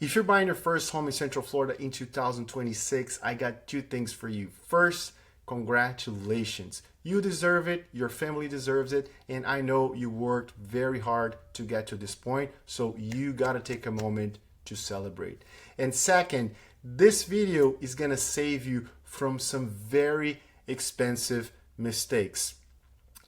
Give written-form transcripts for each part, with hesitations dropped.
If you're buying your first home in Central Florida in 2026, I got two things for you. First, congratulations. You deserve it, your family deserves it, and I know you worked very hard to get to this point, so you gotta take a moment to celebrate. And second, this video is gonna save you from some very expensive mistakes.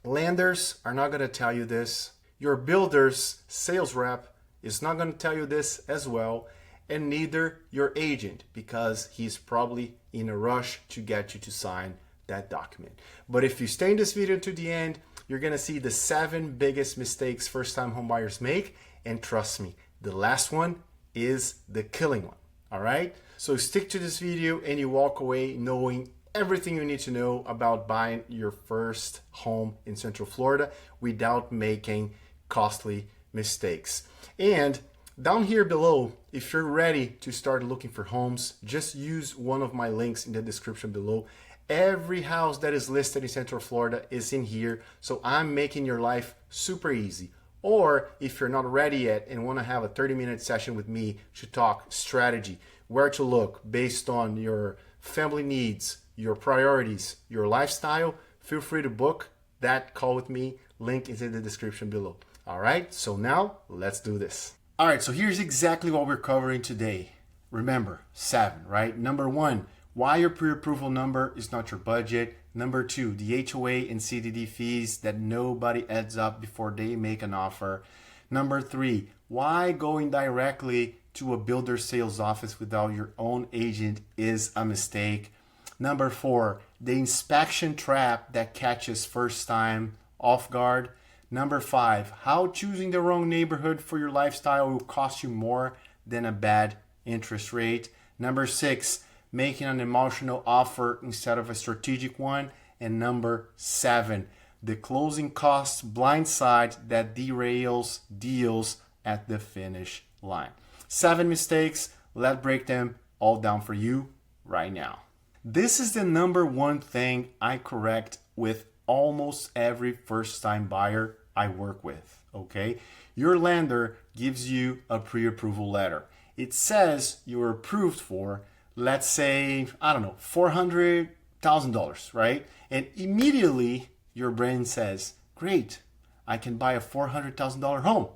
Lenders are not gonna tell you this. Your builder's sales rep is not gonna tell you this as well, and neither your agent, because he's probably in a rush to get you to sign that document. But if you stay in this video to the end, you're gonna see the 7 biggest mistakes first-time homebuyers make, and trust me, the last one is the killing one, all right? So stick to this video and you walk away knowing everything you need to know about buying your first home in Central Florida without making costly mistakes. And down here below, if you're ready to start looking for homes, just use one of my links in the description below. Every house that is listed in Central Florida is in here, so I'm making your life super easy. Or if you're not ready yet and want to have a 30-minute session with me to talk strategy, where to look based on your family needs, your priorities, your lifestyle, feel free to book that call with me. Link is in the description below. All right, so now let's do this. All right, so here's exactly what we're covering today. Remember, 7, right? Number 1, why your pre-approval number is not your budget. Number 2, the HOA and CDD fees that nobody adds up before they make an offer. Number 3, why going directly to a builder sales office without your own agent is a mistake. Number 4, the inspection trap that catches first time off guard. Number 5, how choosing the wrong neighborhood for your lifestyle will cost you more than a bad interest rate. Number 6, making an emotional offer instead of a strategic one. And number 7, the closing costs blindside that derails deals at the finish line. 7 mistakes, let's break them all down for you right now. This is the number 1 thing I correct with almost every first-time buyer I work with, okay? Your lender gives you a pre-approval letter. It says you're approved for, let's say, I don't know, $400,000, right? And immediately your brain says, great, I can buy a $400,000 home.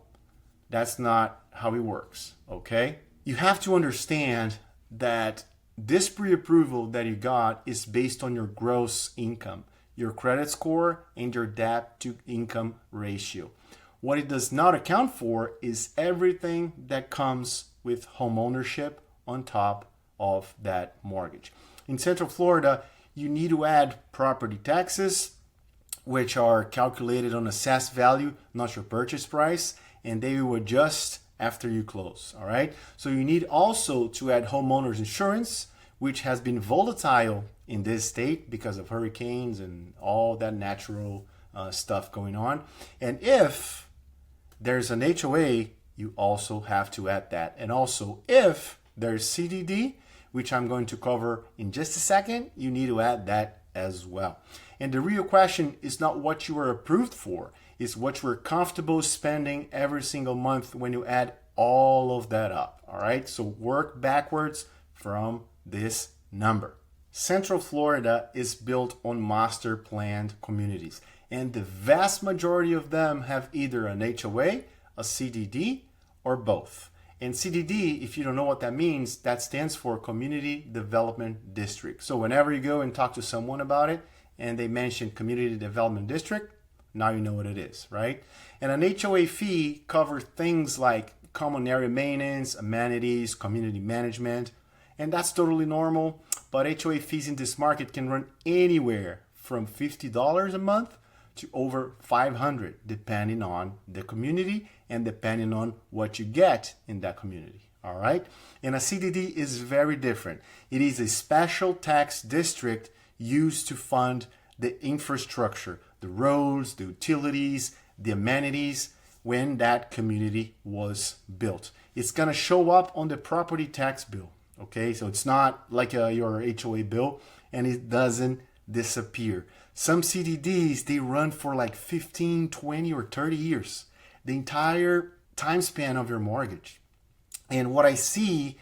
That's not how it works, okay? You have to understand that this pre-approval that you got is based on your gross income, your credit score, and your debt to income ratio. What it does not account for is everything that comes with home ownership on top of that mortgage. In Central Florida, you need to add property taxes, which are calculated on assessed value, not your purchase price, and they will adjust after you close, all right? So you need also to add homeowners insurance, which has been volatile in this state because of hurricanes and all that natural stuff going on. And if there's an HOA, you also have to add that. And also, if there's CDD, which I'm going to cover in just a second, you need to add that as well. And the real question is not what you are approved for, it's what you're comfortable spending every single month when you add all of that up, all right? So work backwards from this number. Central Florida is built on master planned communities, and the vast majority of them have either an HOA, a CDD, or both. And CDD, if you don't know what that means, that stands for Community Development District. So whenever you go and talk to someone about it and they mention Community Development District, now you know what it is, right? And an HOA fee covers things like common area maintenance, amenities, community management, and that's totally normal. But HOA fees in this market can run anywhere from $50 a month to over $500, depending on the community and depending on what you get in that community, all right? And a CDD is very different. It is a special tax district used to fund the infrastructure, the roads, the utilities, the amenities when that community was built. It's gonna show up on the property tax bill, okay? So it's not like your HOA bill, and it doesn't disappear. Some CDDs, they run for like 15, 20, or 30 years, the entire time span of your mortgage. And what I see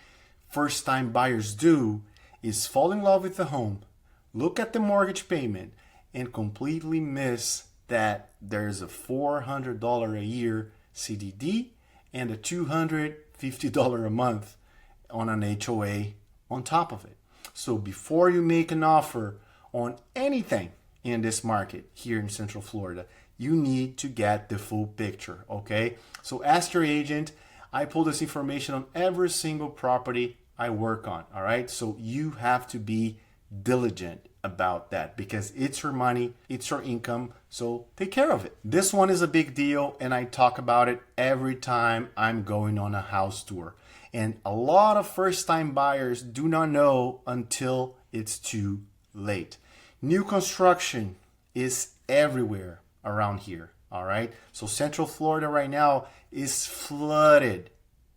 first time buyers do is fall in love with the home, look at the mortgage payment, and completely miss that there's a $400 a year CDD and a $250 a month on an HOA on top of it. So before you make an offer on anything in this market here in Central Florida, you need to get the full picture, okay? So ask your agent. I pull this information on every single property I work on, all right? So you have to be diligent about that because it's your money, it's your income, so take care of it. This one is a big deal, and I talk about it every time I'm going on a house tour. And a lot of first-time buyers do not know until it's too late. New construction is everywhere around here, all right? So Central Florida right now is flooded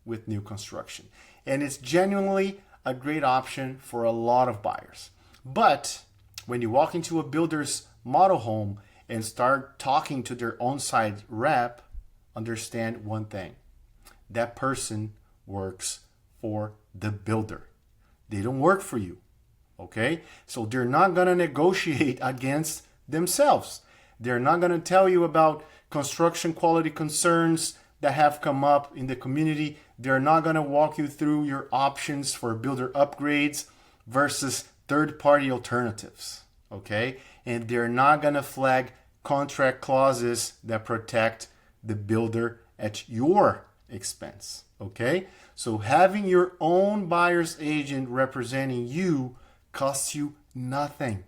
with new construction. And it's genuinely a great option for a lot of buyers. But when you walk into a builder's model home and start talking to their on-site rep, understand one thing. That person works for the builder. They don't work for you, okay? So they're not gonna negotiate against themselves. They're not gonna tell you about construction quality concerns that have come up in the community. They're not gonna walk you through your options for builder upgrades versus third-party alternatives, okay? And they're not gonna flag contract clauses that protect the builder at your expense, okay? So having your own buyer's agent representing you costs you nothing.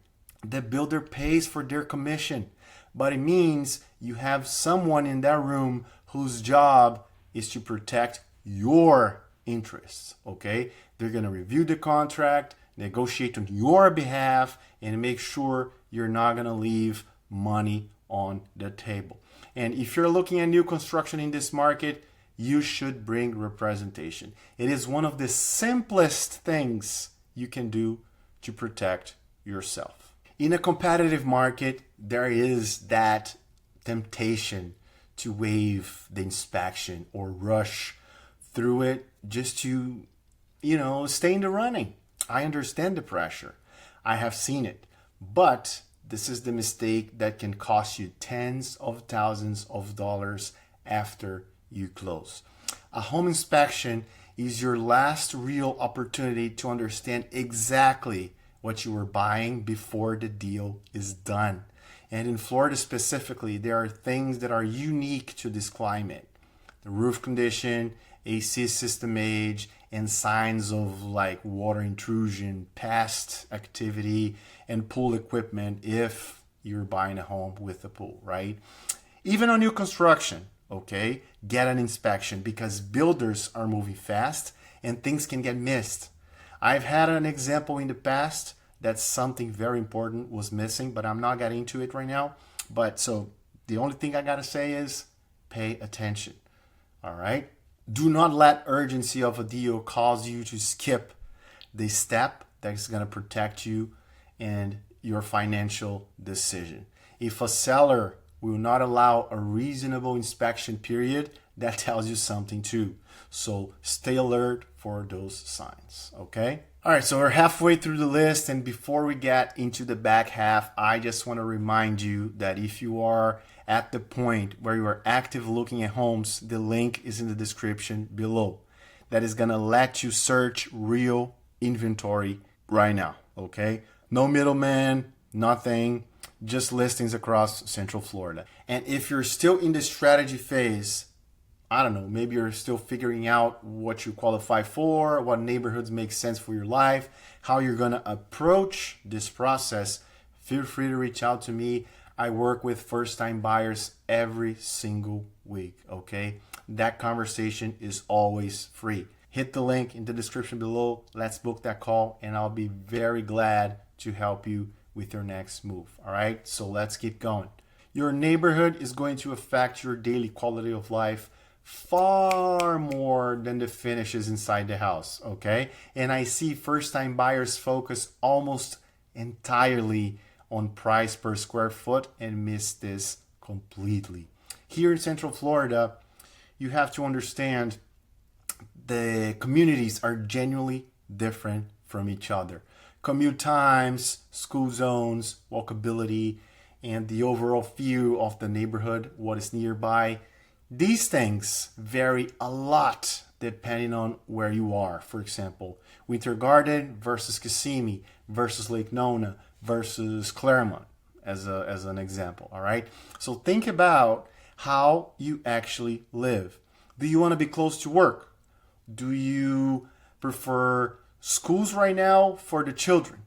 The builder pays for their commission, but it means you have someone in that room whose job is to protect your interests, okay? They're gonna review the contract, negotiate on your behalf, and make sure you're not gonna leave money on the table. And if you're looking at new construction in this market, you should bring representation. It is one of the simplest things you can do to protect yourself. In a competitive market, there is that temptation to waive the inspection or rush through it just to, stay in the running. I understand the pressure. I have seen it. But this is the mistake that can cost you tens of thousands of dollars after you close. A home inspection is your last real opportunity to understand exactly what you were buying before the deal is done. And in Florida specifically, there are things that are unique to this climate. The roof condition, AC system age, and signs of like water intrusion, pest activity, and pool equipment if you're buying a home with a pool, right? Even on new construction, okay, get an inspection because builders are moving fast and things can get missed. I've had an example in the past that something very important was missing, but I'm not getting into it right now. But so the only thing I gotta say is pay attention, all right? Do not let urgency of a deal cause you to skip the step that is gonna protect you and your financial decision. If a seller will not allow a reasonable inspection period, that tells you something too. So stay alert for those signs, okay? All right, so we're halfway through the list, and before we get into the back half, I just want to remind you that if you are at the point where you are active looking at homes, the link is in the description below. That is gonna let you search real inventory right now, okay? No middleman, nothing, just listings across Central Florida. And if you're still in the strategy phase, I don't know, maybe you're still figuring out what you qualify for, what neighborhoods make sense for your life, how you're gonna approach this process, feel free to reach out to me. I work with first-time buyers every single week, okay? That conversation is always free. Hit the link in the description below. Let's book that call, and I'll be very glad to help you with your next move, all right? So let's keep going. Your neighborhood is going to affect your daily quality of life far more than the finishes inside the house, okay? And I see first-time buyers focus almost entirely on price per square foot and miss this completely. Here in Central Florida, you have to understand the communities are genuinely different from each other. Commute times, school zones, walkability, and the overall feel of the neighborhood, what is nearby. These things vary a lot depending on where you are. For example, Winter Garden versus Kissimmee versus Lake Nona versus Claremont as an example, all right? So think about how you actually live. Do you want to be close to work? Do you prefer schools right now for the children?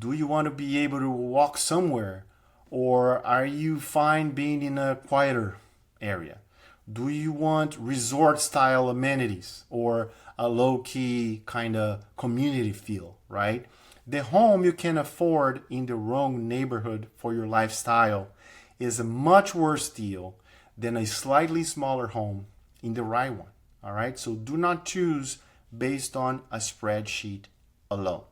Do you want to be able to walk somewhere? Or are you fine being in a quieter area? Do you want resort style amenities or a low key kind of community feel, right? The home you can afford in the wrong neighborhood for your lifestyle is a much worse deal than a slightly smaller home in the right one, all right? So do not choose based on a spreadsheet alone.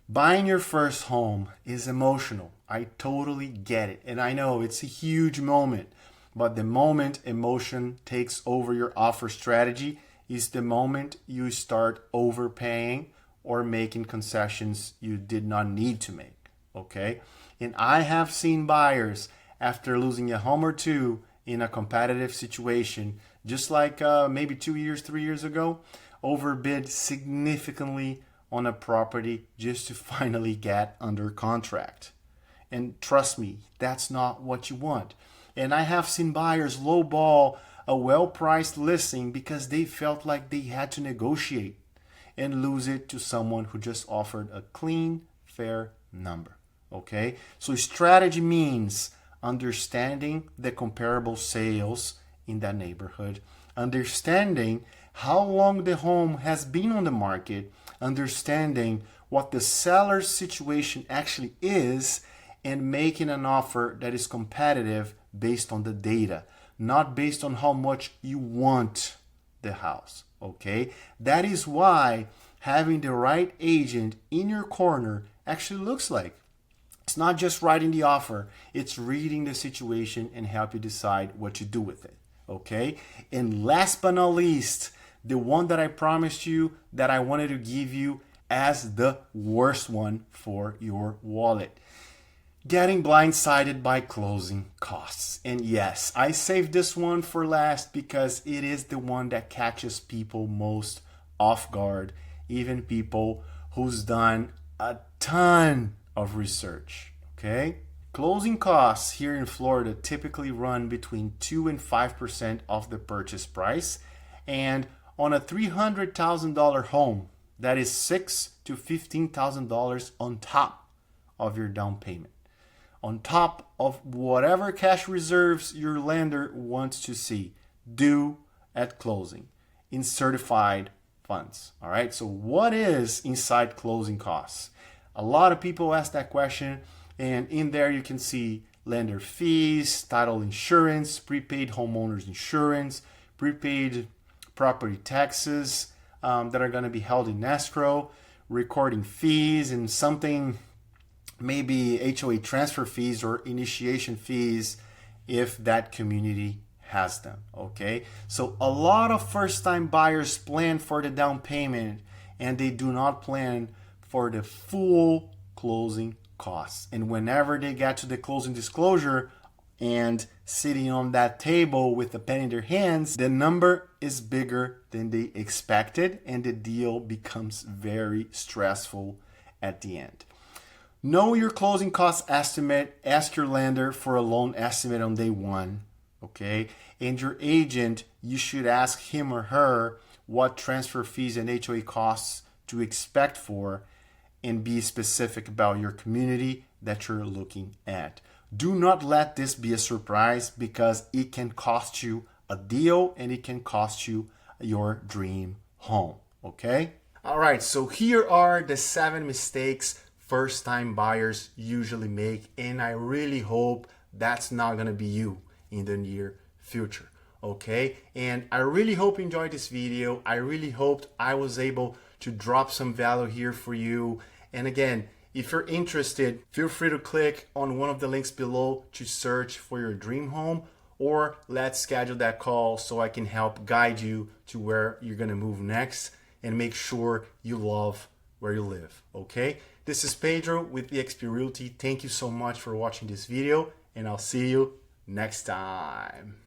Buying your first home is emotional. I totally get it. And I know it's a huge moment, but the moment emotion takes over your offer strategy is the moment you start overpaying or making concessions you did not need to make, okay? And I have seen buyers, after losing a home or two in a competitive situation, just like maybe 2 years, 3 years ago, overbid significantly on a property just to finally get under contract. And trust me, that's not what you want. And I have seen buyers lowball a well-priced listing because they felt like they had to negotiate and lose it to someone who just offered a clean, fair number. Okay? So strategy means understanding the comparable sales in that neighborhood, understanding how long the home has been on the market, understanding what the seller's situation actually is, and making an offer that is competitive based on the data, not based on how much you want the house, okay? That is why having the right agent in your corner actually looks like. It's not just writing the offer, it's reading the situation and help you decide what to do with it, okay? And last but not least, the one that I promised you that I wanted to give you as the worst one for your wallet. Getting blindsided by closing costs. And yes, I saved this one for last because it is the one that catches people most off guard, even people who's done a ton of research, okay? Closing costs here in Florida typically run between 2 and 5% of the purchase price, and on a $300,000 home, that is $6,000 to $15,000 on top of your down payment, on top of whatever cash reserves your lender wants to see due at closing in certified funds. All right, so what is inside closing costs? A lot of people ask that question, and in there you can see lender fees, title insurance, prepaid homeowners insurance, prepaid property taxes that are going to be held in escrow, recording fees, and something maybe HOA transfer fees or initiation fees if that community has them, okay? So a lot of first-time buyers plan for the down payment and they do not plan for the full closing costs. And whenever they get to the closing disclosure and sitting on that table with a pen in their hands, the number is bigger than they expected and the deal becomes very stressful at the end. Know your closing cost estimate. Ask your lender for a loan estimate on day one, okay? And your agent, you should ask him or her what transfer fees and HOA costs to expect for, and be specific about your community that you're looking at. Do not let this be a surprise because it can cost you a deal and it can cost you your dream home, okay? All right, so here are the 7 mistakes first-time buyers usually make, and I really hope that's not gonna be you in the near future, okay? And I really hope you enjoyed this video. I really hoped I was able to drop some value here for you. And again, if you're interested, feel free to click on one of the links below to search for your dream home, or let's schedule that call so I can help guide you to where you're gonna move next. and make sure you love where you live, okay? This is Pedro with eXp Realty. Thank you so much for watching this video, and I'll see you next time.